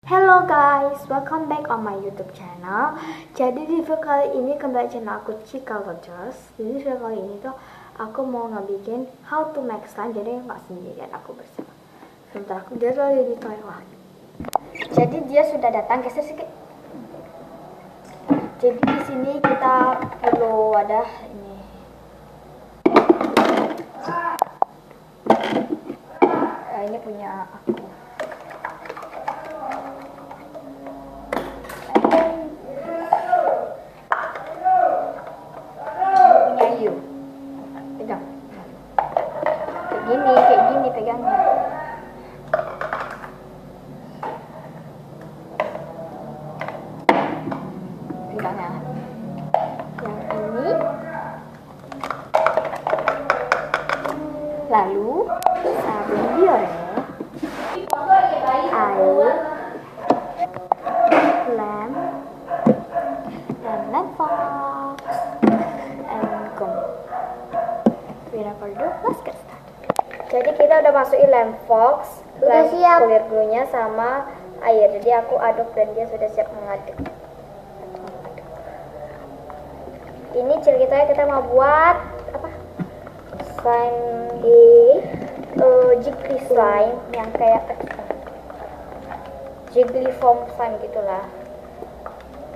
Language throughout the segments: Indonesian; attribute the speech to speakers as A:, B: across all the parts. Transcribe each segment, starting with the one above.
A: Hello guys, welcome back on my YouTube channel. Jadi di video kali ini kembali channel aku Cika Rogers. Jadi video kali ini tuh aku mau ngebikin how to make slime. Jadi nggak sendirian, aku bersama. Sebentar, aku dia lagi di toilet. Jadi dia sudah datang, geser sedikit. Jadi di sini kita perlu wadah ini. Ini punya aku. Kayak gini pegangnya. Pegangnya. Yang ini. Lalu sabun biore, air, lem, dan lem fox, and gum. Without further ado, let's get started. Jadi kita udah masukin lem fox, lem clear glue-nya sama air. Jadi aku aduk dan dia sudah siap mengaduk. Ini ceritanya kita mau buat apa? Slime jiggly slime yang kayak jiggly foam slime gitulah.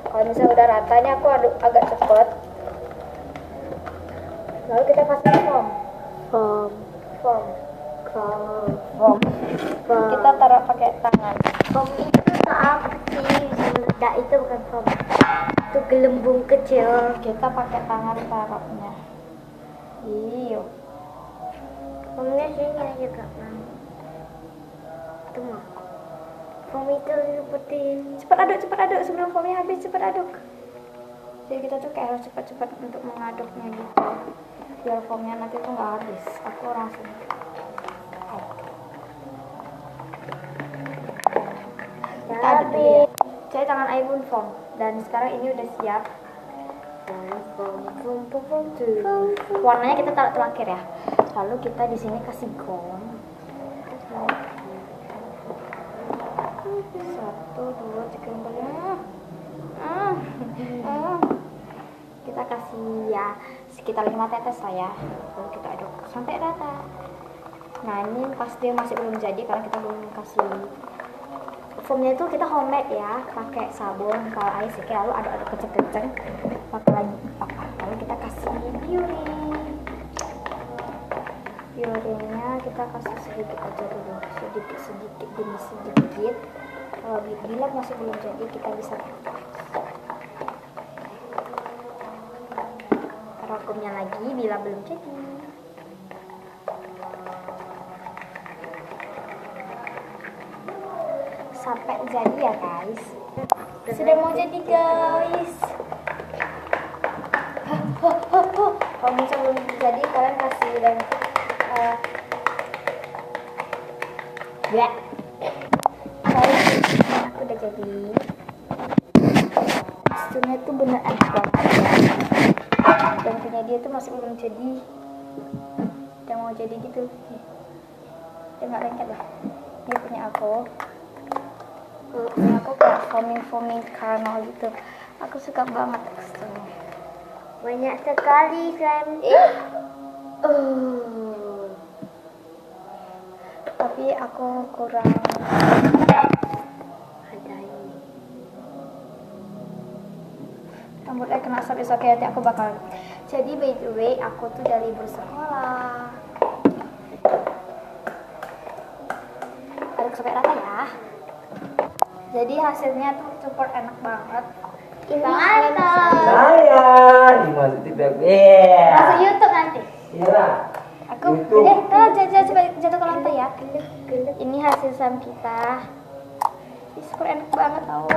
A: Kalau misalnya udah rata, ini aku aduk agak cepet. Lalu kita kasih foam. Kita taruh pakai tangan. Foam itu apa sih? Tidak, itu bukan foam. Itu gelembung kecil. Kita pakai tangan taruhnya. Iyo. Foamnya sini juga, Bang. Itu mah. Foam itu dilupetin. Cepat aduk sebelum foamnya habis. Cepat aduk. Jadi kita tuh kayak harus cepat-cepat untuk mengaduknya gitu. Biar foamnya nanti tuh nggak habis. Aku langsung. Kita aduk dulu ya. Jadi tangan air pun foam. Dan sekarang ini udah siap. Warnanya kita taruh terakhir ya. Lalu kita di sini kasih gom. 1, 2, 3, 4. Kita kasih ya sekitar 5 tetes lah ya. Lalu kita aduk sampai rata. Nah ini pas dia masih belum jadi karena kita belum kasih foamnya. Itu kita homemade ya, pakai sabun kalau air sedikit, lalu aduk-aduk kenceng-kenceng, pakai lagi apa, lalu kita kasih biorenya kita kasih sedikit aja dulu, sedikit demi sedikit. Kalau bila masih belum jadi kita bisa vakumnya lagi bila belum jadi. Sampai jadi ya guys. Sudah mau jadi guys. Kalau misalnya belum jadi kalian kasih lem ya. Aku udah jadi. Teksturnya tuh bener enak banget. Dan punya dia tuh masih belum jadi. Udah mau jadi gitu. Dia nggak lengket lah. Dia punya aku. Aku kayak foaming caramel gitu. Aku suka banget teksturnya. Banyak sekali slime. Tapi aku kurang ada ini. Rambutnya kena sobek-sobek, nanti aku bakal. Jadi by the way, aku tuh udah libur sekolah. Aduk sampai rata ya. Jadi hasilnya tuh super enak banget. Ini mantap.
B: Saya dimasukin bebek.
A: Masuk YouTube nanti.
B: Iya.
A: Aku kalau jatuh ke lantai ya. Ini hasil slime kita. Ini super enak banget tau.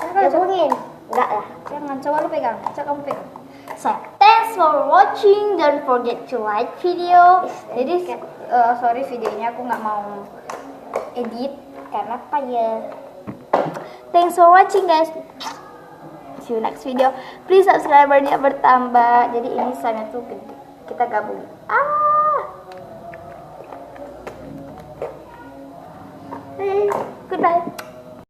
A: Gabungin. Enggak lah. Jangan, coba lu pegang. Coba kamu pegang. So, thanks for watching. Don't forget to like video. Jadi sorry videonya aku nggak mau edit karena payah. Thanks for watching guys. See you next video. Please subscribernya bertambah. Jadi ini slime tuh gede. Kita gabung. Goodbye.